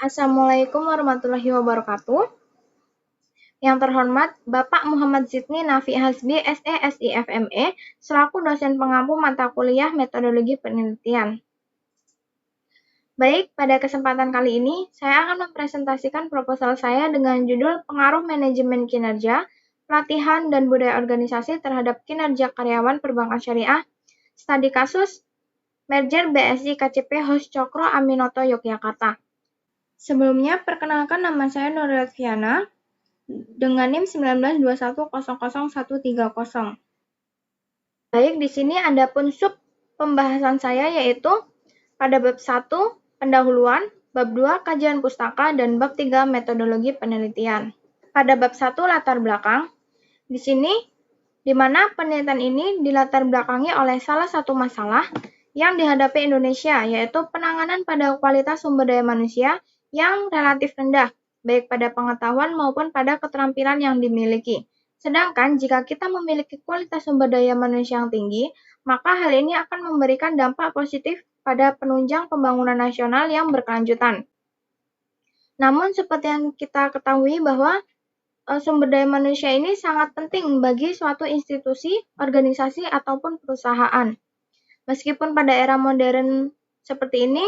Assalamualaikum warahmatullahi wabarakatuh. Yang terhormat Bapak Muhammad Zidni Nafi Hasbi, SE, SIFME, selaku dosen pengampu mata kuliah Metodologi Penelitian. Baik, pada kesempatan kali ini, saya akan mempresentasikan proposal saya dengan judul Pengaruh Manajemen Kinerja, Pelatihan dan Budaya Organisasi terhadap Kinerja Karyawan Perbankan Syariah, Studi Kasus, Merger BSI KCP Hos Cokro Aminoto Yogyakarta. Sebelumnya, perkenalkan nama saya Nurul Fiana dengan NIM 1921000130. Baik, di sini ada pun sub pembahasan saya yaitu pada bab 1 pendahuluan, bab 2 kajian pustaka, dan bab 3 metodologi penelitian. Pada bab 1 latar belakang, di sini di mana penelitian ini dilatar belakangi oleh salah satu masalah yang dihadapi Indonesia, yaitu penanganan pada kualitas sumber daya manusia yang relatif rendah, baik pada pengetahuan maupun pada keterampilan yang dimiliki. Sedangkan jika kita memiliki kualitas sumber daya manusia yang tinggi, maka hal ini akan memberikan dampak positif pada penunjang pembangunan nasional yang berkelanjutan. Namun seperti yang kita ketahui bahwa sumber daya manusia ini sangat penting bagi suatu institusi, organisasi, ataupun perusahaan. Meskipun pada era modern seperti ini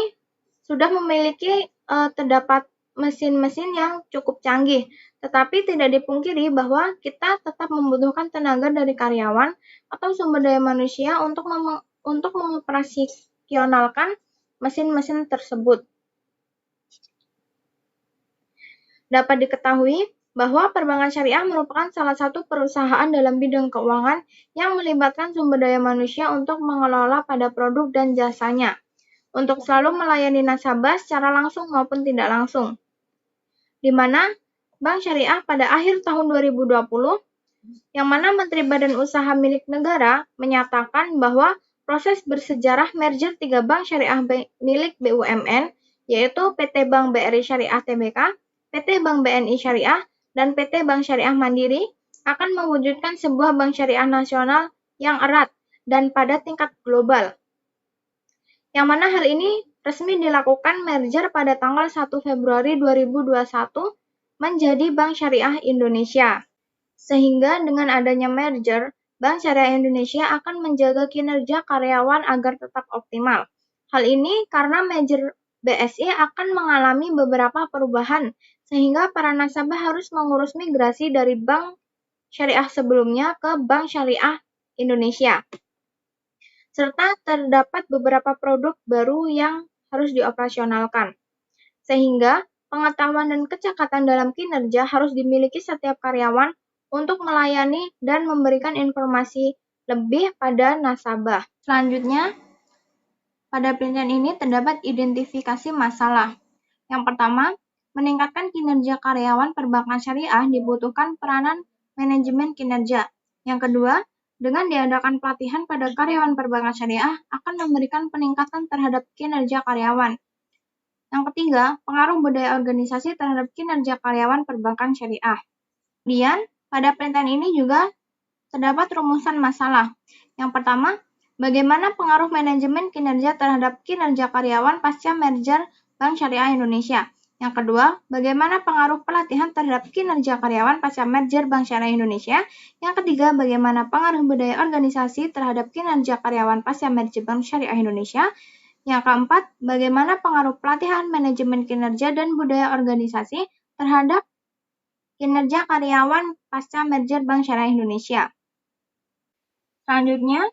sudah memiliki terdapat mesin-mesin yang cukup canggih, tetapi tidak dipungkiri bahwa kita tetap membutuhkan tenaga dari karyawan atau sumber daya manusia untuk mengoperasionalkan mesin-mesin tersebut. Dapat diketahui bahwa perbankan syariah merupakan salah satu perusahaan dalam bidang keuangan yang melibatkan sumber daya manusia untuk mengelola pada produk dan jasanya, untuk selalu melayani nasabah secara langsung maupun tidak langsung. Di mana Bank Syariah pada akhir tahun 2020, yang mana Menteri Badan Usaha milik negara menyatakan bahwa proses bersejarah merger 3 bank syariah milik BUMN, yaitu PT Bank BRI Syariah Tbk, PT Bank BNI Syariah, dan PT Bank Syariah Mandiri akan mewujudkan sebuah bank syariah nasional yang erat dan pada tingkat global. Yang mana hal ini resmi dilakukan merger pada tanggal 1 Februari 2021 menjadi Bank Syariah Indonesia. Sehingga dengan adanya merger, Bank Syariah Indonesia akan menjaga kinerja karyawan agar tetap optimal. Hal ini karena merger BSI akan mengalami beberapa perubahan, sehingga para nasabah harus mengurus migrasi dari bank syariah sebelumnya ke Bank Syariah Indonesia. Serta terdapat beberapa produk baru yang harus dioperasionalkan. Sehingga pengetahuan dan kecekatan dalam kinerja harus dimiliki setiap karyawan untuk melayani dan memberikan informasi lebih pada nasabah. Selanjutnya, pada penelitian ini terdapat identifikasi masalah. Yang pertama, meningkatkan kinerja karyawan perbankan syariah dibutuhkan peranan manajemen kinerja. Yang kedua, dengan diadakan pelatihan pada karyawan perbankan syariah akan memberikan peningkatan terhadap kinerja karyawan. Yang ketiga, pengaruh budaya organisasi terhadap kinerja karyawan perbankan syariah. Kemudian, pada penelitian ini juga terdapat rumusan masalah. Yang pertama, bagaimana pengaruh manajemen kinerja terhadap kinerja karyawan pasca merger Bank Syariah Indonesia. Yang kedua, bagaimana pengaruh pelatihan terhadap kinerja karyawan pasca merger Bank Syariah Indonesia. Yang ketiga, bagaimana pengaruh budaya organisasi terhadap kinerja karyawan pasca merger Bank Syariah Indonesia. Yang keempat, bagaimana pengaruh pelatihan manajemen kinerja dan budaya organisasi terhadap kinerja karyawan pasca merger Bank Syariah Indonesia. Selanjutnya,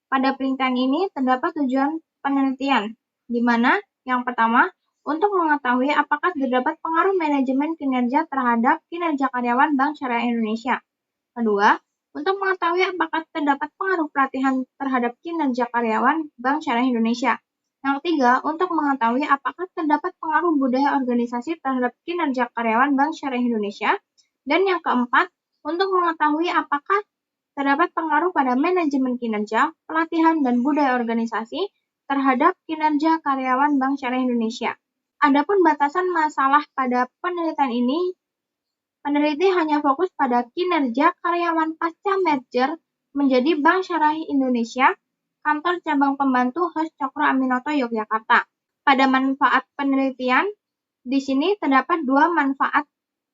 pada penelitian ini terdapat tujuan penelitian, di mana yang pertama, untuk mengetahui apakah terdapat pengaruh manajemen kinerja terhadap kinerja karyawan Bank Syariah Indonesia. Kedua, untuk mengetahui apakah terdapat pengaruh pelatihan terhadap kinerja karyawan Bank Syariah Indonesia. Yang ketiga, untuk mengetahui apakah terdapat pengaruh budaya organisasi terhadap kinerja karyawan Bank Syariah Indonesia. Dan yang keempat, untuk mengetahui apakah terdapat pengaruh pada manajemen kinerja, pelatihan, dan budaya organisasi terhadap kinerja karyawan Bank Syariah Indonesia. Adapun batasan masalah pada penelitian ini, peneliti hanya fokus pada kinerja karyawan pasca merger menjadi Bank Syariah Indonesia, kantor cabang pembantu Hos Cokro Aminoto Yogyakarta. Pada manfaat penelitian, Di sini terdapat dua manfaat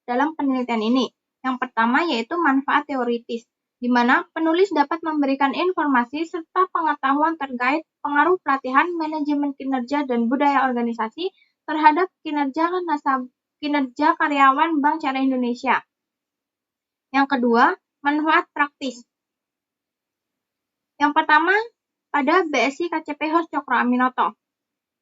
dalam penelitian ini. Yang pertama yaitu manfaat teoritis, di mana penulis dapat memberikan informasi serta pengetahuan terkait pengaruh pelatihan, manajemen kinerja, dan budaya organisasi terhadap kinerja karyawan Bank Syariah Indonesia. Yang kedua, manfaat praktis. Yang pertama, pada BSI KCP Hos Cokro Aminoto.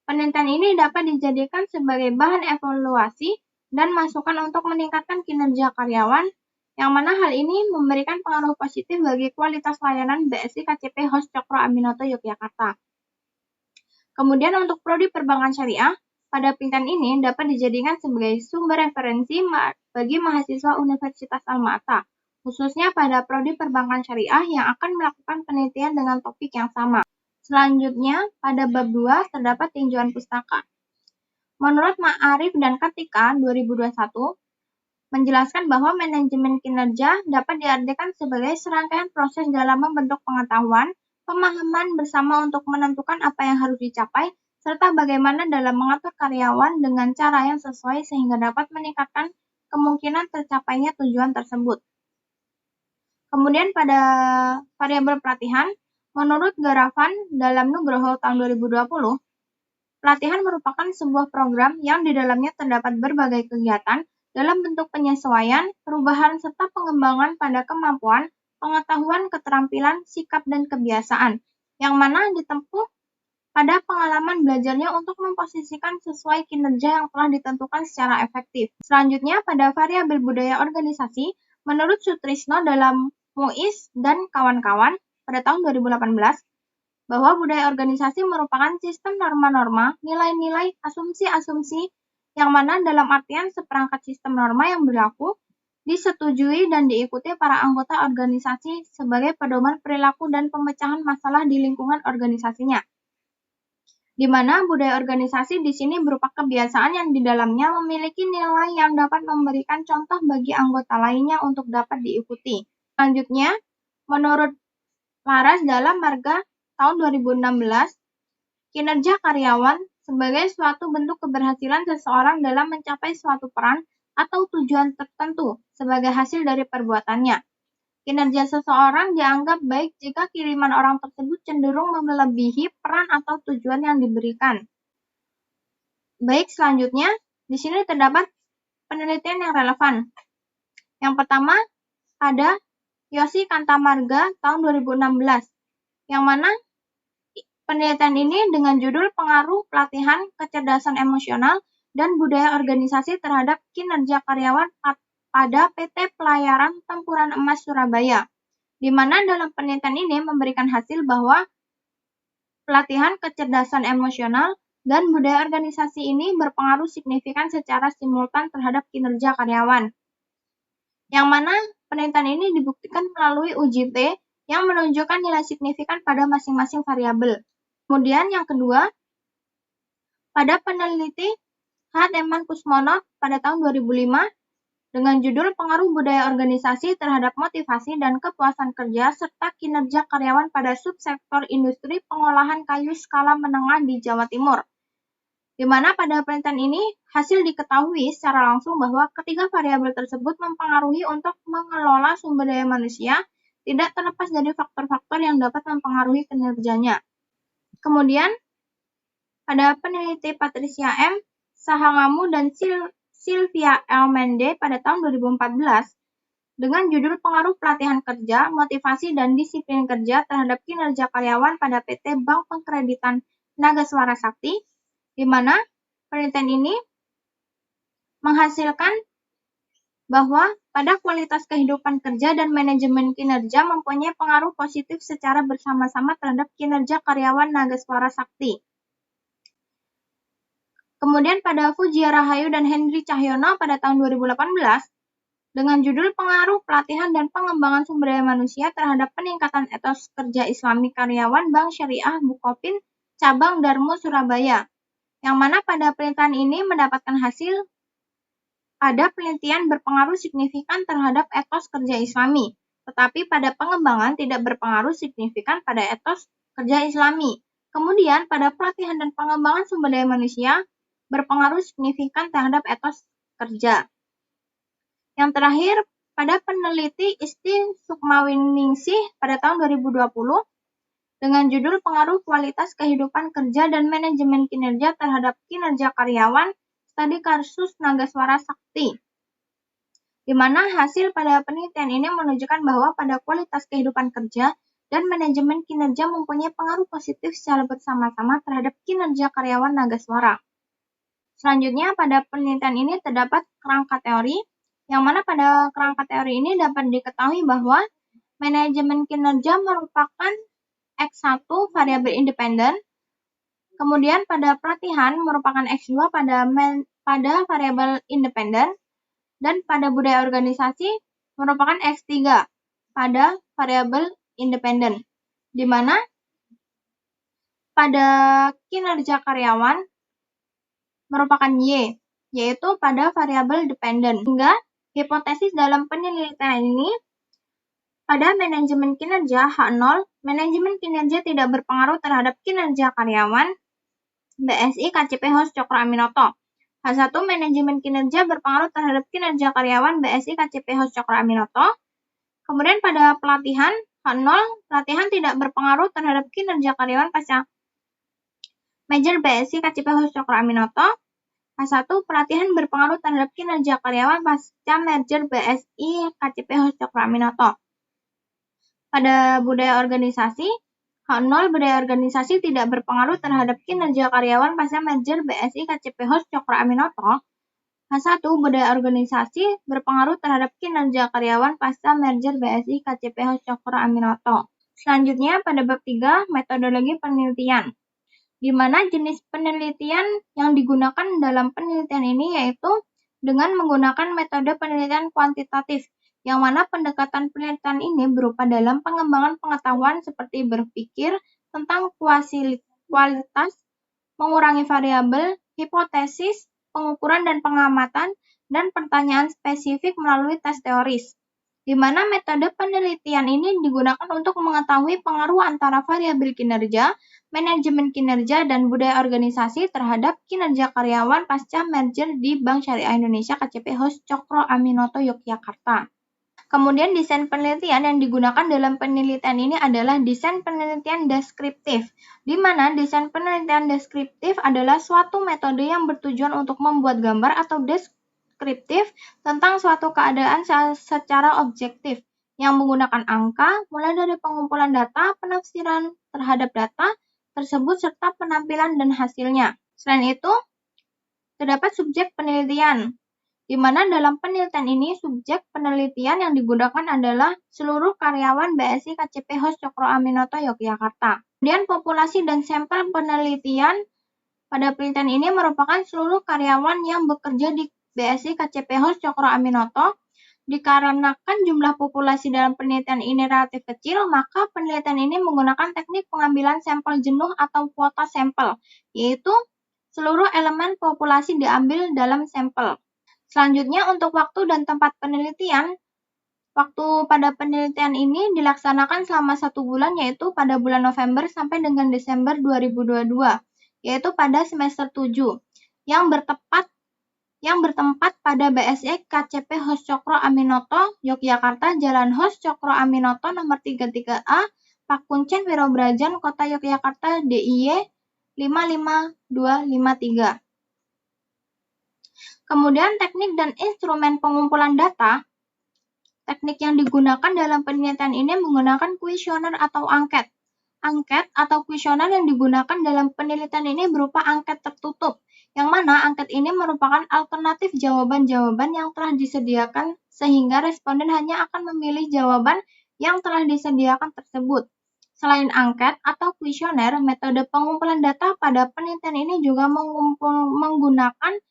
Penelitian ini dapat dijadikan sebagai bahan evaluasi dan masukan untuk meningkatkan kinerja karyawan, yang mana hal ini memberikan pengaruh positif bagi kualitas layanan BSI KCP Hos Cokro Aminoto Yogyakarta. Kemudian untuk prodi perbankan syariah, pada penelitian ini dapat dijadikan sebagai sumber referensi bagi mahasiswa Universitas Alma-Ata, khususnya pada prodi perbankan syariah yang akan melakukan penelitian dengan topik yang sama. Selanjutnya, pada bab 2 terdapat tinjauan pustaka. Menurut Ma'arif dan Kartika 2021, menjelaskan bahwa manajemen kinerja dapat diartikan sebagai serangkaian proses dalam membentuk pengetahuan, pemahaman bersama untuk menentukan apa yang harus dicapai, serta bagaimana dalam mengatur karyawan dengan cara yang sesuai sehingga dapat meningkatkan kemungkinan tercapainya tujuan tersebut. Kemudian pada variabel pelatihan, menurut Garavan dalam Nugroho tahun 2020, pelatihan merupakan sebuah program yang di dalamnya terdapat berbagai kegiatan dalam bentuk penyesuaian, perubahan, serta pengembangan pada kemampuan, pengetahuan, keterampilan, sikap, dan kebiasaan, yang mana ditempuh pada pengalaman belajarnya untuk memposisikan sesuai kinerja yang telah ditentukan secara efektif. Selanjutnya, pada variabel budaya organisasi, menurut Sutrisno dalam Muiz dan kawan-kawan pada tahun 2018, bahwa budaya organisasi merupakan sistem norma-norma, nilai-nilai, asumsi-asumsi, yang mana dalam artian seperangkat sistem norma yang berlaku, disetujui dan diikuti para anggota organisasi sebagai pedoman perilaku dan pemecahan masalah di lingkungan organisasinya. Di mana budaya organisasi di sini berupa kebiasaan yang di dalamnya memiliki nilai yang dapat memberikan contoh bagi anggota lainnya untuk dapat diikuti. Selanjutnya, menurut Laras dalam Marga tahun 2016, kinerja karyawan sebagai suatu bentuk keberhasilan seseorang dalam mencapai suatu peran atau tujuan tertentu sebagai hasil dari perbuatannya. Kinerja seseorang dianggap baik jika kiriman orang tersebut cenderung melebihi peran atau tujuan yang diberikan. Baik, selanjutnya, di sini terdapat penelitian yang relevan. Yang pertama, ada Yosi Kantamarga tahun 2016, yang mana penelitian ini dengan judul Pengaruh Pelatihan Kecerdasan Emosional dan Budaya Organisasi terhadap Kinerja Karyawan pada PT Pelayaran Tempuran Emas Surabaya, di mana dalam penelitian ini memberikan hasil bahwa pelatihan kecerdasan emosional dan budaya organisasi ini berpengaruh signifikan secara simultan terhadap kinerja karyawan. Yang mana penelitian ini dibuktikan melalui uji T yang menunjukkan nilai signifikan pada masing-masing variabel. Kemudian yang kedua, pada peneliti H. Eman Kusmono pada tahun 2005 dengan judul Pengaruh Budaya Organisasi terhadap Motivasi dan Kepuasan Kerja serta Kinerja Karyawan pada Subsektor Industri Pengolahan Kayu Skala Menengah di Jawa Timur. Di mana pada penelitian ini hasil diketahui secara langsung bahwa ketiga variabel tersebut mempengaruhi untuk mengelola sumber daya manusia, tidak terlepas dari faktor-faktor yang dapat mempengaruhi kinerjanya. Kemudian, pada peneliti Patricia M. Sahangamu dan Sylvia L. Mende pada tahun 2014, dengan judul Pengaruh Pelatihan Kerja, Motivasi dan Disiplin Kerja terhadap Kinerja Karyawan pada PT Bank Pengkreditan Nagaswara Sakti, di mana penelitian ini menghasilkan bahwa pada kualitas kehidupan kerja dan manajemen kinerja mempunyai pengaruh positif secara bersama-sama terhadap kinerja karyawan Nagaswara Sakti. Kemudian pada Fujia Rahayu dan Hendri Cahyono pada tahun 2018, dengan judul Pengaruh Pelatihan dan Pengembangan Sumber Daya Manusia terhadap Peningkatan Etos Kerja Islami Karyawan Bank Syariah Bukopin Cabang Darmo Surabaya, yang mana pada penelitian ini mendapatkan hasil pada penelitian berpengaruh signifikan terhadap etos kerja Islami, tetapi pada pengembangan tidak berpengaruh signifikan pada etos kerja Islami. Kemudian pada pelatihan dan pengembangan sumber daya manusia, berpengaruh signifikan terhadap etos kerja. Yang terakhir, pada peneliti Isti Sukmawiningsih pada tahun 2020 dengan judul Pengaruh Kualitas Kehidupan Kerja dan Manajemen Kinerja Terhadap Kinerja Karyawan, studi kasus Nagaswara Sakti, di mana hasil pada penelitian ini menunjukkan bahwa pada kualitas kehidupan kerja dan manajemen kinerja mempunyai pengaruh positif secara bersama-sama terhadap kinerja karyawan Nagaswara. Selanjutnya, pada penelitian ini terdapat kerangka teori, yang mana pada kerangka teori ini dapat diketahui bahwa manajemen kinerja merupakan X1 variabel independen, kemudian pada pelatihan merupakan X2 pada variabel independen, dan pada budaya organisasi merupakan X3 pada variabel independen, di mana pada kinerja karyawan merupakan Y, yaitu pada variabel dependen. Hingga hipotesis dalam penelitian ini pada manajemen kinerja H0, manajemen kinerja tidak berpengaruh terhadap kinerja karyawan BSI KCP Host Cokro Aminoto. H1, manajemen kinerja berpengaruh terhadap kinerja karyawan BSI KCP Host Cokro Aminoto. Kemudian pada pelatihan H0, pelatihan tidak berpengaruh terhadap kinerja karyawan pasca merger BSI KCP Host Cokro Aminoto. H1, pelatihan berpengaruh terhadap kinerja karyawan pasca merger BSI KCP Host Cokro Aminoto. Pada budaya organisasi, H0, budaya organisasi tidak berpengaruh terhadap kinerja karyawan pasca merger BSI KCP Host Cokro Aminoto. H1, budaya organisasi berpengaruh terhadap kinerja karyawan pasca merger BSI KCP Host Cokro Aminoto. Selanjutnya, pada bab 3, metodologi penelitian, di mana jenis penelitian yang digunakan dalam penelitian ini yaitu dengan menggunakan metode penelitian kuantitatif, yang mana pendekatan penelitian ini berupa dalam pengembangan pengetahuan seperti berpikir tentang kualitas, mengurangi variabel, hipotesis, pengukuran dan pengamatan, dan pertanyaan spesifik melalui tes teoris, di mana metode penelitian ini digunakan untuk mengetahui pengaruh antara variabel kinerja, manajemen kinerja, dan budaya organisasi terhadap kinerja karyawan pasca merger di Bank Syariah Indonesia KCP Host Cokro Aminoto Yogyakarta. Kemudian desain penelitian yang digunakan dalam penelitian ini adalah desain penelitian deskriptif, di mana desain penelitian deskriptif adalah suatu metode yang bertujuan untuk membuat gambar atau deskriptif tentang suatu keadaan secara objektif, yang menggunakan angka, mulai dari pengumpulan data, penafsiran terhadap data tersebut, serta penampilan dan hasilnya. Selain itu, terdapat subjek penelitian, di mana dalam penelitian ini subjek penelitian yang digunakan adalah seluruh karyawan BSI KCP Host Cokro Aminoto Yogyakarta. Kemudian populasi dan sampel penelitian pada penelitian ini merupakan seluruh karyawan yang bekerja di BSI KCP Host Cokro Aminoto. Dikarenakan jumlah populasi dalam penelitian ini relatif kecil, maka penelitian ini menggunakan teknik pengambilan sampel jenuh atau kuota sampel, yaitu seluruh elemen populasi diambil dalam sampel. Selanjutnya, untuk waktu dan tempat penelitian, waktu pada penelitian ini dilaksanakan selama 1 bulan, yaitu pada bulan November sampai dengan Desember 2022, yaitu pada semester 7, yang bertempat pada BSI KCP Host Cokro Aminoto Yogyakarta, Jalan Host Cokro Aminoto nomor 33A, Pakuncen Wirobrajan, Kota Yogyakarta, DIY 55253. Kemudian teknik dan instrumen pengumpulan data. Teknik yang digunakan dalam penelitian ini menggunakan kuesioner atau angket. Angket atau kuesioner yang digunakan dalam penelitian ini berupa angket tertutup, yang mana angket ini merupakan alternatif jawaban-jawaban yang telah disediakan sehingga responden hanya akan memilih jawaban yang telah disediakan tersebut. Selain angket atau kuesioner, metode pengumpulan data pada penelitian ini juga menggunakan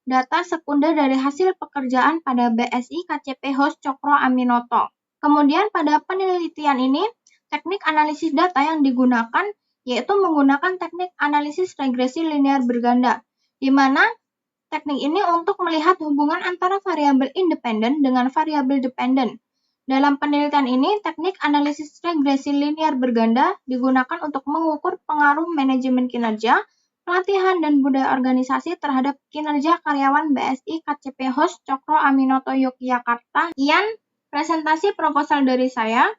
data sekunder dari hasil pekerjaan pada BSI KCP Host Cokro Aminoto. Kemudian pada penelitian ini, teknik analisis data yang digunakan yaitu menggunakan teknik analisis regresi linear berganda, di mana teknik ini untuk melihat hubungan antara variabel independen dengan variabel dependen. Dalam penelitian ini, teknik analisis regresi linear berganda digunakan untuk mengukur pengaruh manajemen kinerja, pelatihan dan budaya organisasi terhadap kinerja karyawan BSI KCP Host Cokro Aminoto Yogyakarta. Sekian presentasi proposal dari saya.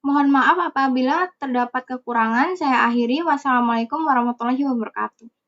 Mohon maaf apabila terdapat kekurangan. Saya akhiri. Wassalamualaikum warahmatullahi wabarakatuh.